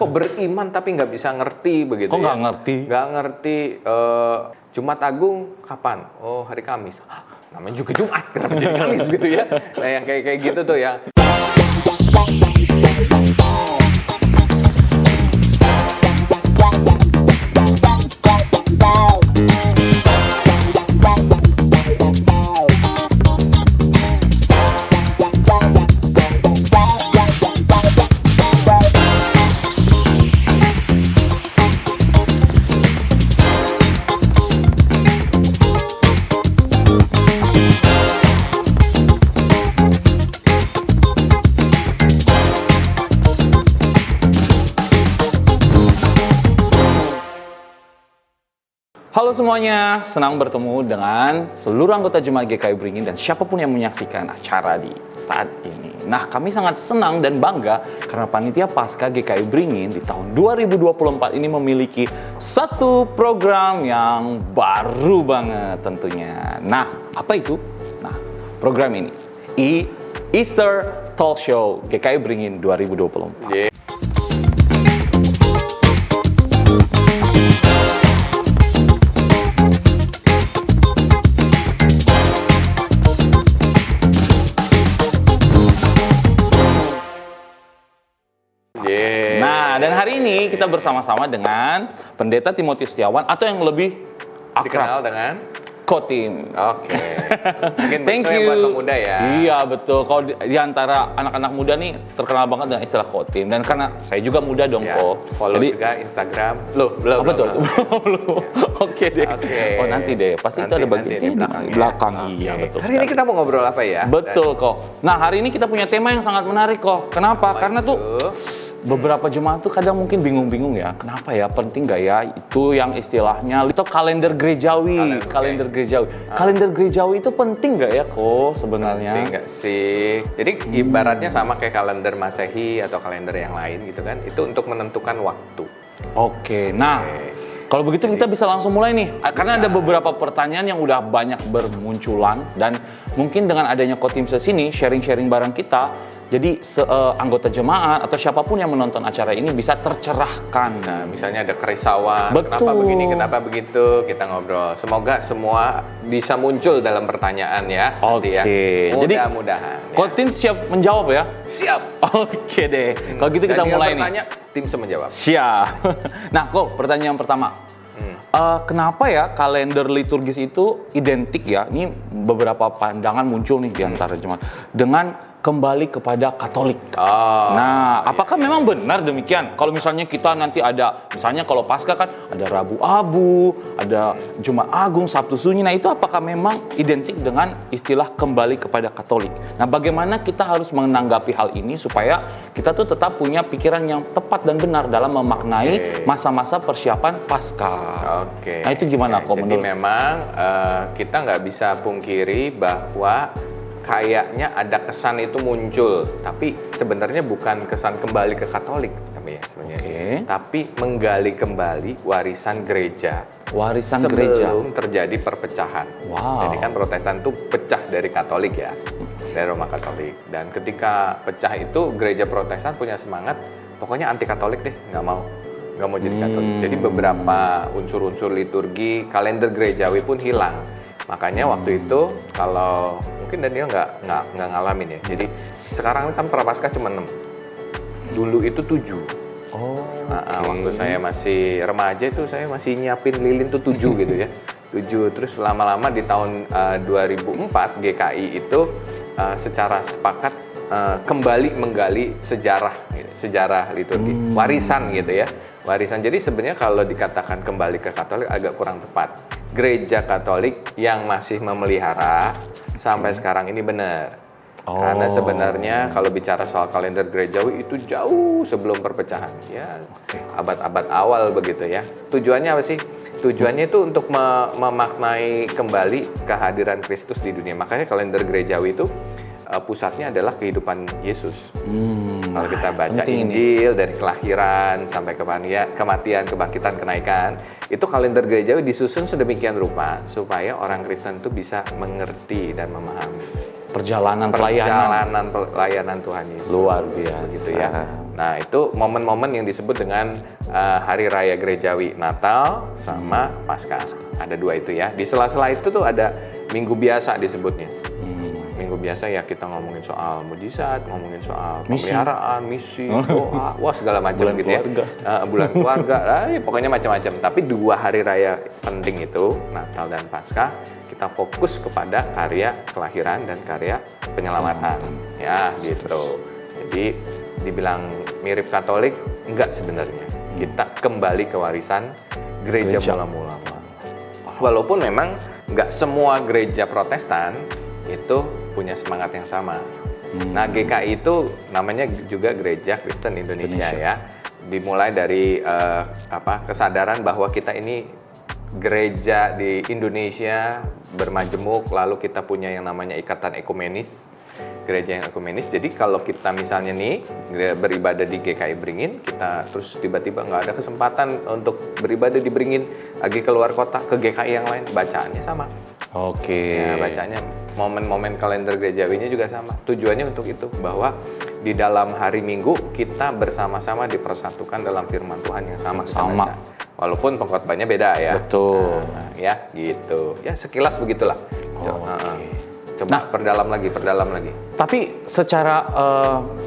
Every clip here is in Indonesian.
Kok beriman tapi nggak bisa ngerti begitu? Kok ya? nggak ngerti? Nggak ngerti. Jumat Agung kapan? Oh, hari Kamis. Namanya juga Jumat, kenapa jadi Kamis gitu ya? Nah, yang kayak gitu tuh ya. Halo semuanya, senang bertemu dengan seluruh anggota Jemaat GKI Beringin dan siapapun yang menyaksikan acara di saat ini. Nah, kami sangat senang dan bangga karena Panitia Paskah GKI Beringin di tahun 2024 ini memiliki satu program yang baru banget tentunya. Nah, apa itu? Nah, program ini, Easter Talk Show GKI Beringin 2024. Yeah. Nah, dan hari ini kita bersama-sama dengan Pendeta Timotius Setiawan atau yang lebih Dikenal akrab dengan Kotim. Oke. Mungkin Thank yang you. buat pemuda ya. Iya, betul. Kalau di antara anak-anak muda nih terkenal banget dengan istilah Kotim. Dan karena saya juga muda dong, Ya, kok. follow Jadi, juga Instagram. Loh, belum. apa tuh? belum. Oke deh. Oke. Oh, nanti deh. Pasti itu ada bagian di belakang. Oke. Iya, betul. Hari ini kita mau ngobrol apa ya? Betul kok. Nah, hari ini kita punya tema yang sangat menarik kok. Kenapa? Karena tuh beberapa jemaat tuh kadang mungkin bingung-bingung ya. Kenapa ya? Penting nggak ya? Itu yang istilahnya itu kalender gerejawi. Kalender gerejawi. Kalender gerejawi itu penting nggak ya kok sebenarnya? Penting nggak sih? Jadi ibaratnya sama kayak kalender Masehi atau kalender yang lain gitu kan. Itu untuk menentukan waktu. Oke, nah kalau begitu kita bisa langsung mulai nih. Karena ada beberapa pertanyaan yang udah banyak bermunculan dan mungkin dengan adanya Kotim sini sharing-sharing bareng kita, jadi anggota jemaat atau siapapun yang menonton acara ini bisa tercerahkan. Nah, misalnya ada kerisauan, Betul. kenapa begini, kenapa begitu, kita ngobrol. Semoga semua bisa muncul dalam pertanyaan ya. Oke, nanti ya. jadi Mudah-mudahan. Ya. Kotim siap menjawab ya? Siap. Oke deh. Kalau gitu kita Dan tinggal mulai bertanya, nih. tim bisa menjawab. Siap. Nah, kok pertanyaan pertama. Kenapa ya kalender liturgis itu identik ya? Ini beberapa pandangan muncul nih di antara jemaat dengan kembali kepada Katolik. Nah, apakah memang benar demikian? Kalau misalnya kita nanti ada, misalnya kalau Paskah kan ada Rabu Abu, ada Jumat Agung, Sabtu Sunyi. Nah, itu apakah memang identik dengan istilah kembali kepada Katolik? Nah, bagaimana kita harus menanggapi hal ini supaya kita tuh tetap punya pikiran yang tepat dan benar dalam memaknai masa-masa persiapan Paskah. Oke. Nah, itu gimana kok Jadi menurut? memang kita nggak bisa pungkiri bahwa kayaknya ada kesan itu muncul, tapi sebenarnya bukan kesan kembali ke Katolik, tapi ya sebenarnya, tapi menggali kembali warisan gereja. Warisan gereja. Sebelum terjadi perpecahan. Wow. Jadi kan Protestan itu pecah dari Katolik ya, dari Roma Katolik. Dan ketika pecah itu gereja Protestan punya semangat, pokoknya anti Katolik deh, nggak mau jadi Katolik. Jadi beberapa unsur-unsur liturgi, kalender gerejawi pun hilang. Makanya waktu itu kalau mungkin Daniel nggak ngalamin ya. Jadi sekarang kan Prapaskah cuma 6. Dulu itu 7. Waktu saya masih remaja itu saya masih nyiapin lilin tuh 7 gitu ya. 7 terus lama-lama di tahun 2004 GKI itu secara sepakat kembali menggali sejarah liturgi, warisan gitu ya. Warisan. Jadi sebenarnya kalau dikatakan kembali ke Katolik agak kurang tepat. Gereja Katolik yang masih memelihara sampai sekarang ini benar. Karena sebenarnya kalau bicara soal kalender gerejawi itu jauh sebelum perpecahan. Ya, abad-abad awal begitu ya. Tujuannya apa sih? Tujuannya itu untuk memaknai kembali kehadiran Kristus di dunia. Makanya kalender gerejawi itu pusatnya adalah kehidupan Yesus. Kalau kita baca penting Injil dari kelahiran sampai kematian, kebangkitan, kenaikan, itu kalender gerejawi disusun sedemikian rupa supaya orang Kristen itu bisa mengerti dan memahami Perjalanan pelayanan Tuhan Yesus. luar biasa. Gitu ya. Nah, itu momen-momen yang disebut dengan hari raya gerejawi, Natal sama Paskah. Ada 2 itu ya. Di sela-sela itu tuh ada minggu biasa disebutnya. Minggu biasa ya kita ngomongin soal mujizat, ngomongin soal pemeliharaan, misi, doa, wah segala macam gitu keluarga. ya. Bulan keluarga, ya pokoknya macam-macam. Tapi 2 hari raya penting itu, Natal dan Paskah, kita fokus kepada karya kelahiran dan karya penyelamatan. Ya, gitu. Jadi dibilang mirip Katolik, enggak sebenarnya. Kita kembali ke warisan gereja mula-mula. Walaupun memang enggak semua gereja Protestan itu punya semangat yang sama. Nah, GKI itu namanya juga Gereja Kristen Indonesia. Ya. Dimulai dari kesadaran bahwa kita ini gereja di Indonesia bermajemuk, lalu kita punya yang namanya ikatan ekumenis, gereja yang ekumenis. Jadi kalau kita misalnya nih beribadah di GKI Beringin, kita terus tiba-tiba nggak ada kesempatan untuk beribadah di Beringin, lagi keluar kota ke GKI yang lain, bacaannya sama. Oke. Ya, bacanya momen-momen kalender gerejawinya juga sama. Tujuannya untuk itu, bahwa di dalam hari Minggu kita bersama-sama dipersatukan dalam firman Tuhan yang sama. Sama. Walaupun pengkhotbahnya beda ya. Betul. Nah, ya gitu. Ya sekilas begitulah. Coba perdalam lagi. Tapi secara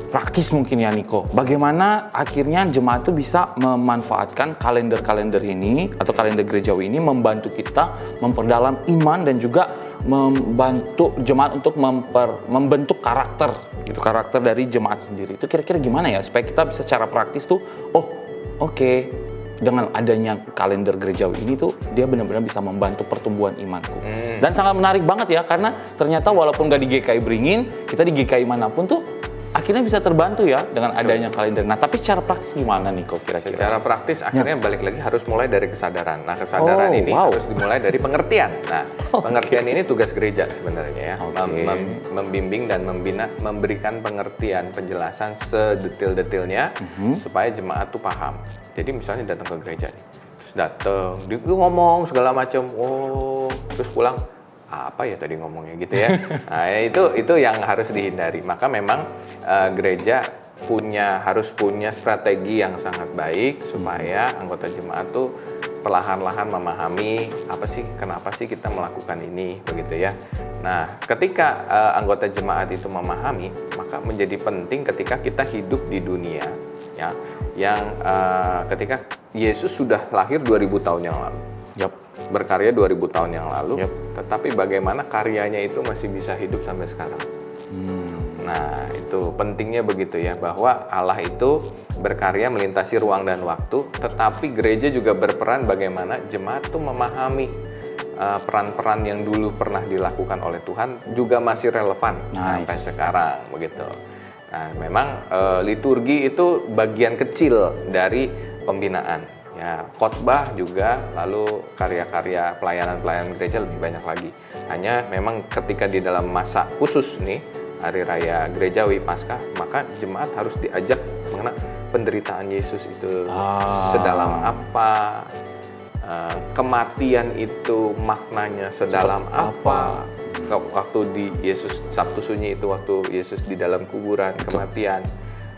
praktis mungkin ya Niko, bagaimana akhirnya jemaat itu bisa memanfaatkan kalender-kalender ini atau kalender gerejawi ini membantu kita memperdalam iman dan juga membantu jemaat untuk membentuk karakter dari jemaat sendiri. Itu kira-kira gimana ya supaya kita bisa secara praktis tuh, oke, dengan adanya kalender gerejawi ini tuh dia benar-benar bisa membantu pertumbuhan imanku. Dan sangat menarik banget ya, karena ternyata walaupun gak di GKI Beringin, kita di GKI manapun tuh akhirnya bisa terbantu ya dengan adanya kalender. Nah, tapi secara praktis gimana nih kok kira-kira? Secara praktis akhirnya balik lagi harus mulai dari kesadaran. Nah, kesadaran ini harus dimulai dari pengertian. Nah, pengertian ini tugas gereja sebenarnya ya. Membimbing dan memberikan pengertian, penjelasan sedetail-detailnya supaya jemaat tuh paham. Jadi misalnya datang ke gereja nih, terus datang, dia ngomong segala macam, terus pulang, apa ya tadi ngomongnya gitu ya. Nah, itu yang harus dihindari. Maka memang gereja harus punya strategi yang sangat baik supaya anggota jemaat tuh perlahan-lahan memahami kenapa sih kita melakukan ini, begitu ya. Nah, ketika anggota jemaat itu memahami, maka menjadi penting ketika kita hidup di dunia ya, yang ketika Yesus sudah lahir 2000 tahun yang lalu. Berkarya 2000 tahun yang lalu, tetapi bagaimana karyanya itu masih bisa hidup sampai sekarang. Nah, itu pentingnya begitu ya, bahwa Allah itu berkarya melintasi ruang dan waktu, tetapi gereja juga berperan bagaimana jemaat itu memahami peran-peran yang dulu pernah dilakukan oleh Tuhan juga masih relevan sampai sekarang, begitu. Nah, memang liturgi itu bagian kecil dari pembinaan. Ya, khotbah juga, lalu karya-karya pelayanan gereja lebih banyak lagi. Hanya memang ketika di dalam masa khusus nih, hari raya gerejawi Paskah, maka jemaat harus diajak mengenai penderitaan Yesus itu sedalam apa, kematian itu maknanya sedalam apa. Waktu di Yesus Sabtu Sunyi itu, waktu Yesus di dalam kuburan, kematian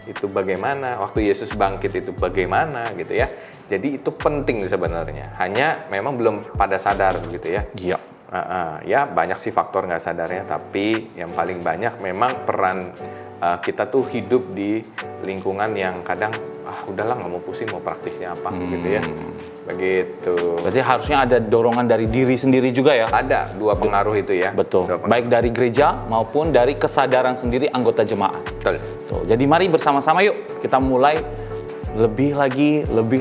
itu bagaimana, waktu Yesus bangkit itu bagaimana gitu ya. Jadi itu penting sebenarnya, hanya memang belum pada sadar gitu ya. Iya. Ya banyak sih faktor nggak sadarnya, tapi yang paling banyak memang peran kita tuh hidup di lingkungan yang kadang udahlah nggak mau pusing, mau praktisnya apa gitu ya. Begitu. Berarti harusnya ada dorongan dari diri sendiri juga ya? Ada, 2 pengaruh itu ya. Betul. Baik dari gereja maupun dari kesadaran sendiri anggota jemaat. Betul. Tuh, jadi mari bersama-sama yuk kita mulai lebih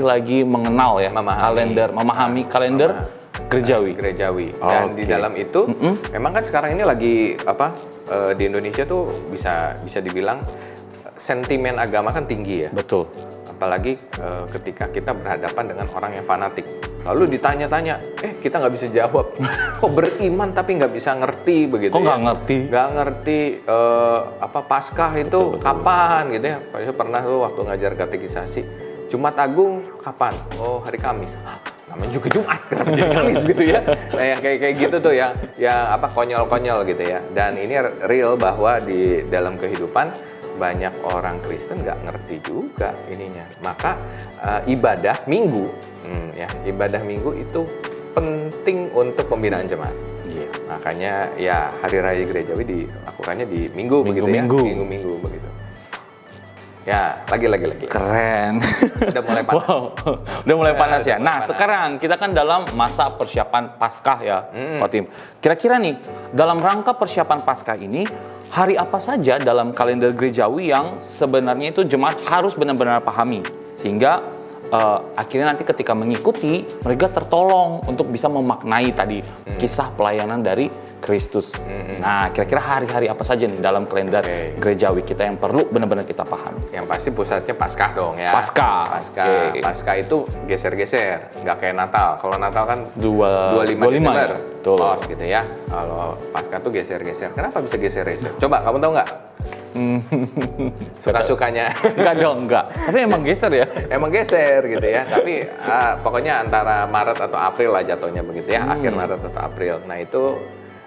lagi mengenal ya memahami kalender gerejawi. Dan di dalam itu memang kan sekarang ini lagi di Indonesia tuh bisa dibilang sentimen agama kan tinggi ya. Betul. Apalagi ketika kita berhadapan dengan orang yang fanatik. Lalu ditanya-tanya, kita nggak bisa jawab. Kok beriman tapi nggak bisa ngerti begitu? Kok nggak ngerti? Nggak ngerti Paskah itu kapan gitu ya? Saya pernah tuh waktu ngajar katekisasi, Jumat Agung kapan? Oh, hari Kamis. Namanya juga Jumat, kenapa jadi Kamis gitu ya? Nah, yang kayak gitu tuh yang konyol-konyol gitu ya. Dan ini real bahwa di dalam kehidupan banyak orang Kristen nggak ngerti juga ininya. Maka ibadah Minggu, ibadah Minggu itu penting untuk pembinaan jemaat. Iya. Makanya ya hari raya gerejawi dilakukannya di Minggu begitu ya. Minggu begitu. Ya, lagi. Keren. Udah mulai panas. Wow, udah mulai panas ya. Udah mulai Nah, panas. sekarang kita kan dalam masa persiapan Paskah ya, Pak Tim. Kira-kira nih, dalam rangka persiapan Paskah ini, hari apa saja dalam kalender gerejawi yang sebenarnya itu jemaat harus benar-benar pahami, sehingga akhirnya nanti ketika mengikuti mereka tertolong untuk bisa memaknai tadi kisah pelayanan dari Kristus. Nah, kira-kira hari-hari apa saja nih dalam kalender gerejawi kita yang perlu benar-benar kita pahami? Yang pasti pusatnya Paskah dong ya. Paskah. Oke. Paskah itu geser-geser, nggak kayak Natal. Kalau Natal kan 25 Desember, ya? Betul. Tos gitu ya. Kalau Paskah tuh geser-geser. Kenapa bisa geser-geser? Coba kamu tahu nggak? Suka-sukanya. Enggak. Tapi emang geser ya? Emang geser gitu ya. Tapi pokoknya antara Maret atau April lah jatuhnya begitu ya. Akhir Maret atau April. Nah itu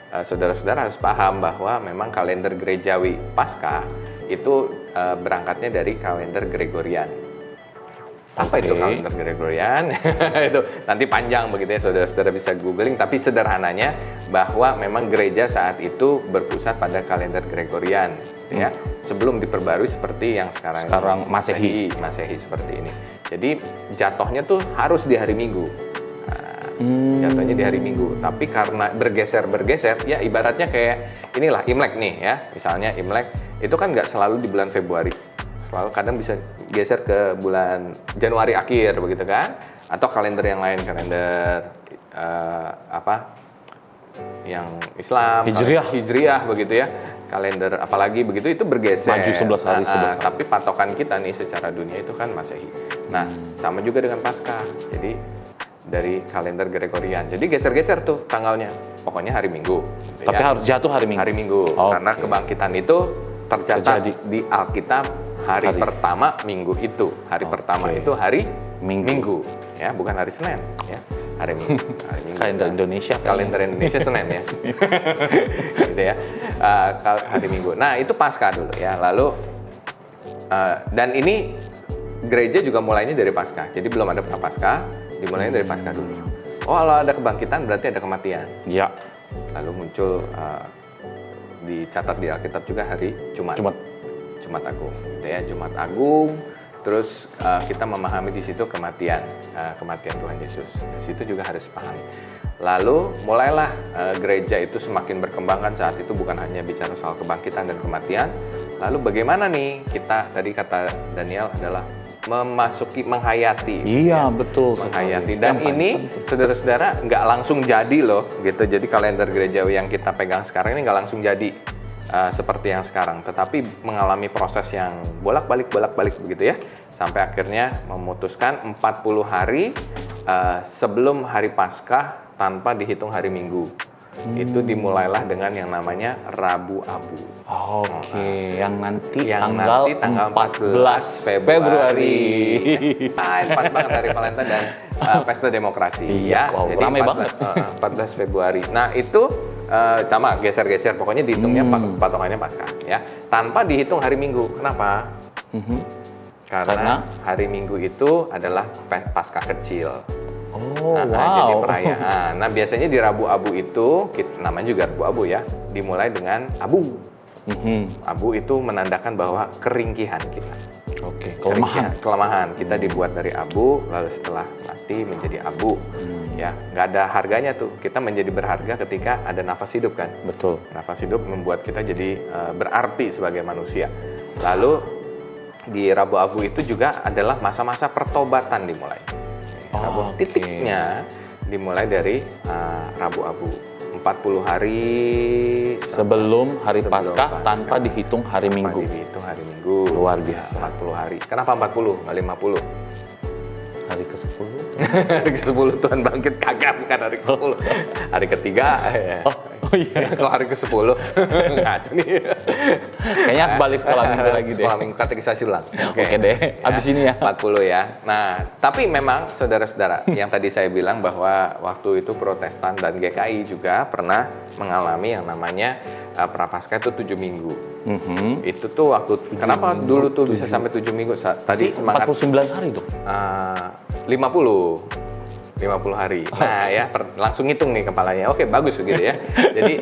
saudara-saudara harus paham bahwa memang kalender gerejawi Paskah itu berangkatnya dari kalender Gregorian. Apa itu kalender Gregorian? Itu nanti panjang begitu ya, saudara-saudara bisa googling. Tapi sederhananya bahwa memang gereja saat itu berpusat pada kalender Gregorian, ya. Sebelum diperbarui seperti yang sekarang Masehi seperti ini. Jadi jatuhnya tuh harus di hari Minggu. Jatuhnya di hari Minggu. Tapi karena bergeser, ya ibaratnya kayak inilah Imlek nih ya. Misalnya Imlek itu kan nggak selalu di bulan Februari. Selalu kadang bisa geser ke bulan Januari akhir begitu kan, atau kalender yang lain, kalender yang Islam, Hijriah begitu ya, kalender apalagi begitu itu bergeser maju 11 hari. Tapi patokan kita nih secara dunia itu kan Masehi. Nah sama juga dengan Paskah, jadi dari kalender Gregorian, jadi geser-geser tuh tanggalnya, pokoknya hari Minggu gitu tapi harus jatuh hari Minggu. Karena kebangkitan itu tercatat di Alkitab hari pertama Minggu itu. Hari pertama itu hari Minggu. Ya, bukan hari Senin ya. Hari Minggu. Kalender Indonesia. Kalender Indonesia Senin ya. Gitu ya. Hari Minggu. Nah, itu Paskah dulu ya. Lalu dan ini gereja juga mulainya dari Paskah. Jadi belum ada Prapaskah, dimulainya dari Paskah dulu. Oh, kalau ada kebangkitan berarti ada kematian. Iya. Lalu muncul dicatat di Alkitab juga hari Jumat Agung, gitu ya, Jumat Agung. Terus kita memahami di situ kematian Tuhan Yesus. Di situ juga harus paham. Lalu mulailah gereja itu semakin berkembang kan, saat itu bukan hanya bicara soal kebangkitan dan kematian. Lalu bagaimana nih kita, tadi kata Daniel adalah menghayati. Iya, betul. Menghayati. Dan ini saudara-saudara nggak langsung jadi loh, gitu. Jadi kalender gerejawi yang kita pegang sekarang ini nggak langsung jadi seperti yang sekarang, tetapi mengalami proses yang bolak-balik begitu ya, sampai akhirnya memutuskan 40 hari sebelum hari Paskah tanpa dihitung hari Minggu. Itu dimulailah dengan yang namanya Rabu Abu. Oke, yang nanti tanggal 14 Februari. Pas banget hari Valentine dan Pesta Demokrasi. Iya, ya. Jadi ramai banget. 14 Februari. Nah itu sama geser-geser, pokoknya dihitungnya patokannya Paskah ya, tanpa dihitung hari Minggu. Kenapa? Karena hari Minggu itu adalah Paskah kecil. Jadi perayaan. Nah biasanya di Rabu Abu itu, namanya juga Rabu Abu ya, dimulai dengan abu. Abu itu menandakan bahwa keringkihan kita. Oke, kelemahan. Kita dibuat dari abu, lalu setelah mati menjadi abu. Ya, nggak ada harganya tuh. Kita menjadi berharga ketika ada nafas hidup kan. Betul. Nafas hidup membuat kita jadi berarti sebagai manusia. Lalu di Rabu Abu itu juga adalah masa-masa pertobatan dimulai. Titiknya dimulai dari Rabu Abu. 40 hari Sebelum hari sebelum Paskah tanpa dihitung hari Minggu. Dihitung hari Minggu. Luar biasa. 40 hari. Kenapa 40? Nggak 50? Hari ke-10. Hari ke-10 Tuhan bangkit, kagak, bukan hari ke-10. Hari ketiga. Oh iya. Kalau hari ke-10 ngaco nih. Kayaknya harus balik sekolah minggu lagi deh. Sekolah minggu katekisasi ulang. Oke deh, abis ini ya. 40 ya. Nah, tapi memang saudara-saudara, yang tadi saya bilang bahwa waktu itu Protestan dan GKI juga pernah mengalami yang namanya Prapaskah itu 7 minggu. Itu tuh waktu, kenapa dulu tuh bisa sampai 7 minggu? Tadi semangat 49 hari dong. 50 hari. Nah ya, langsung hitung nih kepalanya. Oke, bagus begitu ya. Jadi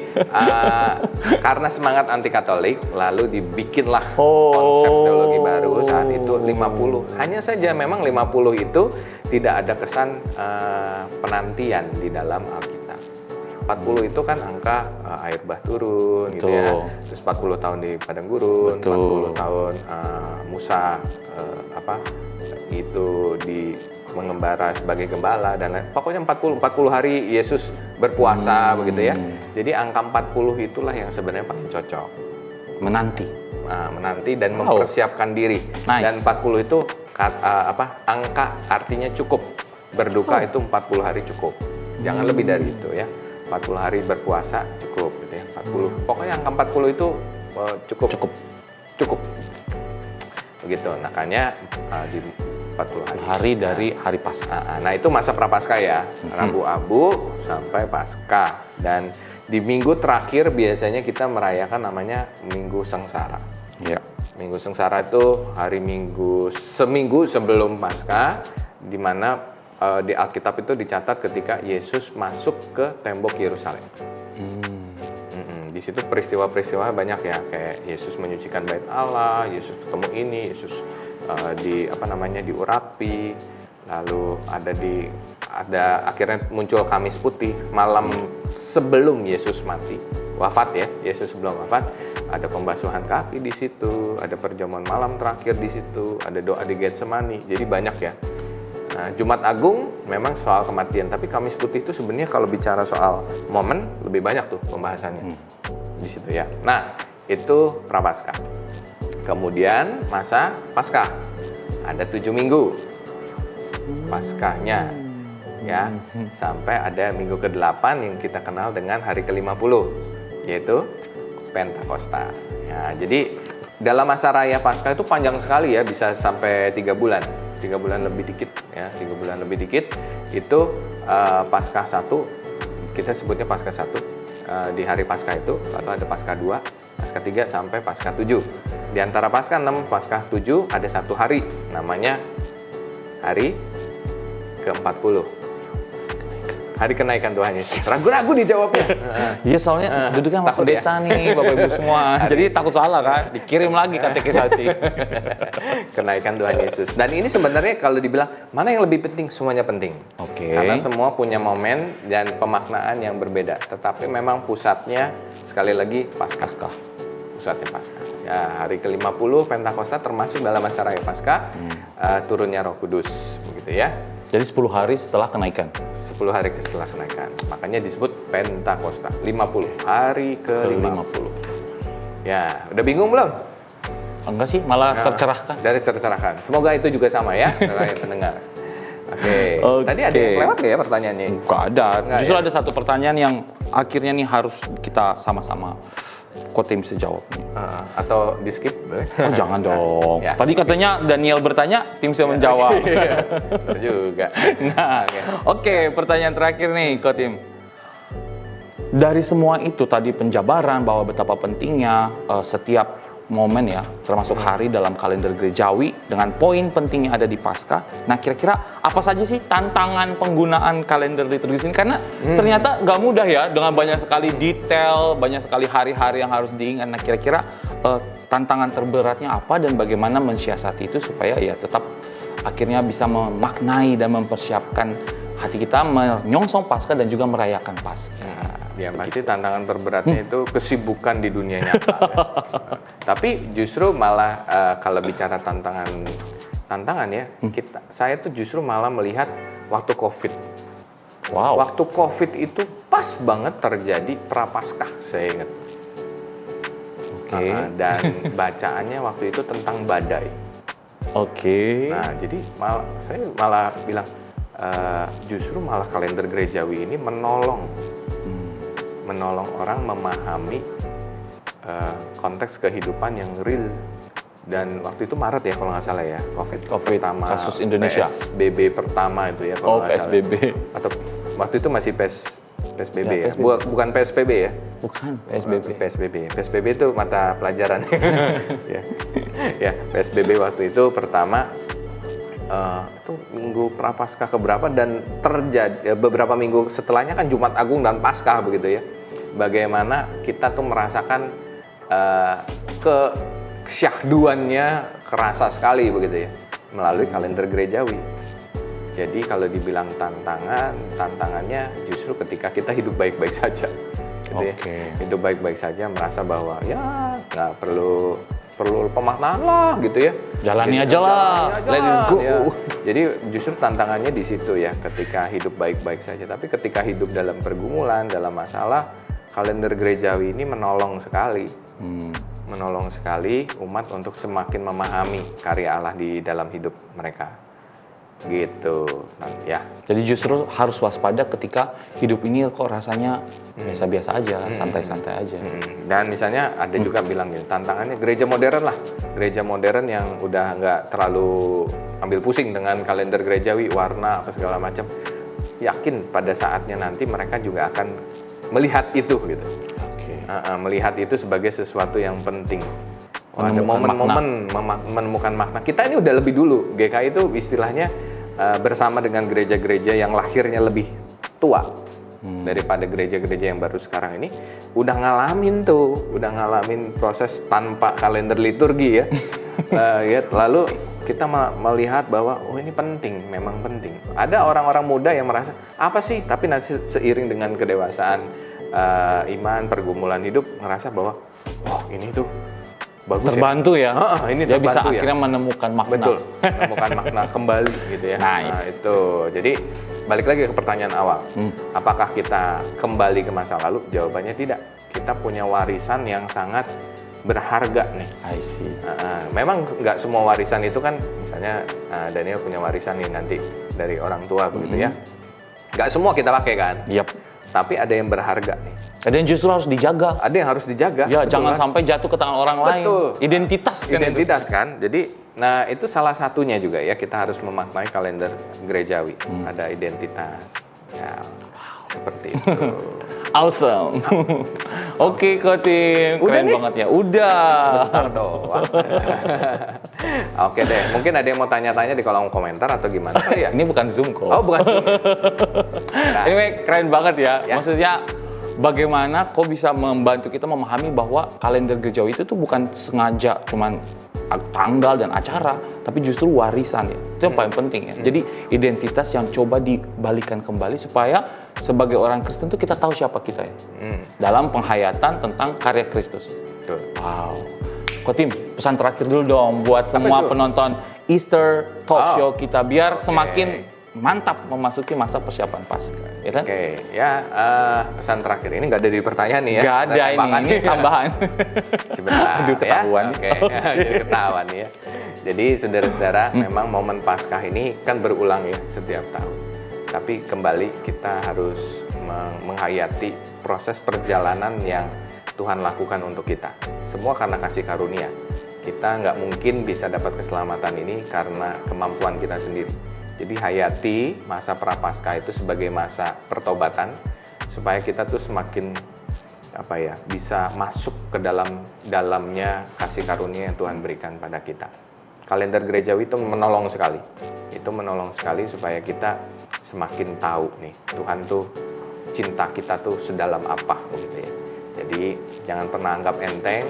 karena semangat anti Katolik, lalu dibikinlah konsep teologi baru saat itu 50. Hanya saja memang 50 itu tidak ada kesan penantian di dalam Alkitab. 40 itu kan angka air bah turun gitu ya. Terus 40 tahun di padang gurun, 40 tahun Musa itu di mengembara sebagai gembala dan lain. Pokoknya 40 hari Yesus berpuasa begitu ya. Jadi angka 40 itulah yang sebenarnya paling cocok. Menanti dan mempersiapkan diri. Nice. Dan 40 itu angka artinya cukup. Berduka itu 40 hari cukup. Jangan lebih dari itu ya. 40 hari berpuasa cukup gitu ya. 40. Pokoknya angka 40 itu cukup. Begitu. Makanya di 40 hari dari hari Paskah. Nah itu masa Prapaskah ya, Rabu-Abu sampai Paskah. Dan di minggu terakhir biasanya kita merayakan namanya Minggu Sengsara. Ya. Minggu Sengsara itu hari Minggu seminggu sebelum Paskah, di mana di Alkitab itu dicatat ketika Yesus masuk ke tembok Yerusalem. Di situ peristiwa-peristiwa banyak ya, kayak Yesus menyucikan bait Allah, Yesus ketemu ini, Yesus diurapi, lalu ada akhirnya muncul Kamis Putih, malam sebelum Yesus wafat ya, Yesus sebelum wafat, ada pembasuhan kaki di situ, ada perjamuan malam terakhir di situ, ada doa di Getsemani, jadi banyak ya. Nah, Jumat Agung memang soal kematian, tapi Kamis Putih itu sebenarnya kalau bicara soal momen lebih banyak tuh pembahasannya di situ ya. Nah, itu Prapaskah. Kemudian masa Paskah. Ada 7 minggu Paskahnya ya, sampai ada minggu ke-8 yang kita kenal dengan hari ke-50, yaitu Pentakosta. Ya, jadi dalam masa raya Paskah itu panjang sekali ya, bisa sampai 3 bulan. 3 bulan lebih dikit ya, 3 bulan lebih dikit. Itu Paskah 1, kita sebutnya Paskah 1 di hari Paskah itu, lalu ada Paskah 2, Paskah 3 sampai Paskah 7. Di antara Paskah 6, Paskah 7 ada 1 hari namanya hari ke-40. Hari kenaikan Tuhan Yesus. Ragu-ragu dijawabnya. Iya, soalnya duduknya sama pendeta nih, Bapak Ibu semua. Jadi takut salah kan, dikirim lagi katekisasi. Kenaikan Tuhan Yesus. Dan ini sebenarnya kalau dibilang mana yang lebih penting, semuanya penting. Oke. Karena semua punya momen dan pemaknaan yang berbeda. Tetapi memang pusatnya sekali lagi Paskah. Pusatnya Paskah. Ya, hari ke-50 Pentakosta termasuk dalam masa raya Paskah, turunnya Roh Kudus, begitu ya. Jadi 10 hari setelah kenaikan. 10 hari setelah kenaikan. Makanya disebut Pentakosta. 50 hari ke-50. Ya, udah bingung belum? Enggak sih, malah tercerahkan. Dari tercerahkan. Semoga itu juga sama ya, para pendengar. Oke. Tadi ada yang lewat nggak ya pertanyaannya? Nggak ada. Justru ya? ada satu pertanyaan yang akhirnya nih harus kita sama-sama tim sejawab nih. Atau di skip boleh? Oh jangan dong. Ya. Tadi katanya Daniel bertanya, tim saya menjawab. Betul juga. Nah, oke, pertanyaan terakhir nih, Tim. Dari semua itu tadi penjabaran bahwa betapa pentingnya setiap momen ya, termasuk hari dalam kalender gerejawi dengan poin penting yang ada di Paskah. Nah, kira-kira apa saja sih tantangan penggunaan kalender liturgis ini? Karena ternyata nggak mudah ya, dengan banyak sekali detail, banyak sekali hari-hari yang harus diingat. Nah, kira-kira tantangan terberatnya apa dan bagaimana mensiasati itu supaya ya tetap akhirnya bisa memaknai dan mempersiapkan hati kita menyongsong Paskah dan juga merayakan Paskah. Ya pasti tantangan terberatnya itu kesibukan di dunia nyata. Ya. Tapi justru malah kalau bicara tantangan ya, saya tuh justru malah melihat waktu COVID. Wow. Waktu COVID itu pas banget terjadi Prapaskah, saya ingat. Oke. Dan bacaannya waktu itu tentang badai. Oke. Nah, jadi saya malah bilang justru malah kalender gerejawi ini menolong orang memahami konteks kehidupan yang real. Dan waktu itu Maret ya kalau nggak salah ya, COVID pertama, kasus Indonesia. PSBB pertama itu ya kalau nggak salah. PSBB. Atau waktu itu masih PSBB ya, PSBB. Bukan PSBB ya. Bukan PSBB. PSBB itu mata pelajaran. ya, PSBB waktu itu pertama itu minggu Prapaskah keberapa dan terjadi beberapa minggu setelahnya kan Jumat Agung dan Paskah begitu ya. Bagaimana kita tuh merasakan kesyahduannya kerasa sekali begitu ya melalui kalender gerejawi. Jadi kalau dibilang tantangannya justru ketika kita hidup baik-baik saja. Gitu ya. Hidup baik-baik saja, merasa bahwa ya nggak perlu pemaknaan lah gitu ya. Jalani gitu, aja lah, let it go. Ya. Jadi justru tantangannya di situ ya, ketika hidup baik-baik saja. Tapi ketika hidup dalam pergumulan, dalam masalah, kalender gerejawi ini menolong sekali. Menolong sekali umat untuk semakin memahami karya Allah di dalam hidup mereka. Gitu. Nah, ya. Jadi justru harus waspada ketika hidup ini kok rasanya biasa-biasa aja, santai-santai aja. Dan misalnya ada juga bilang gini, tantangannya gereja modern lah. Gereja modern yang udah nggak terlalu ambil pusing dengan kalender gerejawi, warna, apa segala macam. Yakin pada saatnya nanti mereka juga akan melihat itu gitu. Melihat itu sebagai sesuatu yang penting. Ada momen-momen menemukan makna. Kita ini udah lebih dulu. GKI itu istilahnya bersama dengan gereja-gereja yang lahirnya lebih tua daripada gereja-gereja yang baru sekarang ini. Udah ngalamin proses tanpa kalender liturgi ya. Lalu kita melihat bahwa ini penting, memang penting. Ada orang-orang muda yang merasa apa sih? Tapi nanti seiring dengan kedewasaan iman, pergumulan hidup, ngerasa bahwa ini tuh bagus terbantu ya. Ini dia bisa ya. akhirnya menemukan makna. Betul, menemukan makna kembali gitu ya. Nice. Nah, itu. Jadi balik lagi ke pertanyaan awal. Apakah kita kembali ke masa lalu? Jawabannya tidak. Kita punya warisan yang sangat berharga nih. I see. Memang nggak semua warisan itu kan, misalnya Daniel punya warisan nih nanti dari orang tua begitu ya. Nggak semua kita pakai kan. Yap. Tapi ada yang berharga nih. Ada yang justru harus dijaga. Ada yang harus dijaga. Ya, jangan sampai jatuh ke tangan orang lain. Identitas kan. Identitas kan. Jadi, nah itu salah satunya juga ya, kita harus memaknai kalender gerejawi. Ada identitas. Ya, seperti itu. Awesome. Oke, Kotim. Keren banget ya. Udah. Bentar doang. Oke deh, mungkin ada yang mau tanya-tanya di kolom komentar atau gimana? Ya? Ini bukan Zoom kok. Oh, bukan Zoom. Nah, Anyway, keren banget ya. Ya. Maksudnya bagaimana kok bisa membantu kita memahami bahwa kalender gerejawi itu tuh bukan sengaja cuman tanggal dan acara, tapi justru warisan ya. Itu yang paling penting ya. Jadi identitas yang coba dibalikan kembali supaya sebagai orang Kristen tuh kita tahu siapa kita ya. Dalam penghayatan tentang karya Kristus. Betul. Wow. Kotim, pesan terakhir dulu dong buat semua penonton Easter Talk Show kita biar semakin mantap memasuki masa persiapan Paskah, ya kan? Oke, ya pesan terakhir ini nggak ada di pertanyaan nih ya. Nggak ada ini tambahan. Sebentar. Aduh, ketahuan. Ya. Oke, jadi ketahuan ya. Jadi saudara-saudara, memang momen Paskah ini kan berulang ya setiap tahun. Tapi kembali kita harus menghayati proses perjalanan yang Tuhan lakukan untuk kita. Semua karena kasih karunia. Kita nggak mungkin bisa dapat keselamatan ini karena kemampuan kita sendiri. Jadi hayati masa Prapaskah itu sebagai masa pertobatan supaya kita tuh semakin bisa masuk ke dalamnya kasih karunia yang Tuhan berikan pada kita. Kalender gerejawi itu menolong sekali. Itu menolong sekali supaya kita semakin tahu nih Tuhan tuh cinta kita tuh sedalam apa gitu ya. Jadi jangan pernah anggap enteng.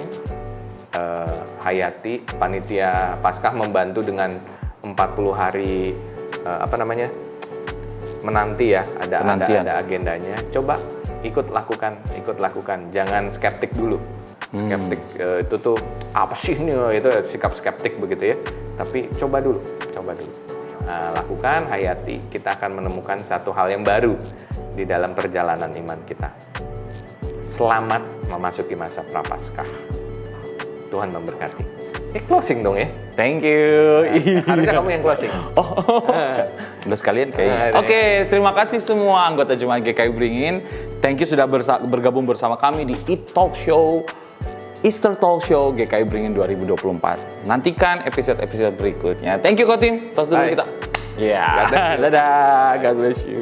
Hayati, panitia Paskah membantu dengan 40 hari menanti ya, ada agendanya. Coba ikut lakukan. Jangan skeptik dulu. Skeptik itu tuh apa sih ini, itu sikap skeptik begitu ya. Tapi coba dulu. lakukan, hayati, kita akan menemukan satu hal yang baru di dalam perjalanan iman kita. Selamat memasuki masa Prapaskah. Tuhan memberkati. Closing dong ya. Thank you. Harusnya kamu yang closing. Udah sekalian kayaknya. Oke, terima kasih semua anggota Jemaat GKI Beringin. Thank you sudah bergabung bersama kami di Talk Show, Easter Talk Show GKI Beringin 2024. Nantikan episode-episode berikutnya. Thank you Kotim. Tos dulu kita. Ya. God bless you. Dadah. God bless you.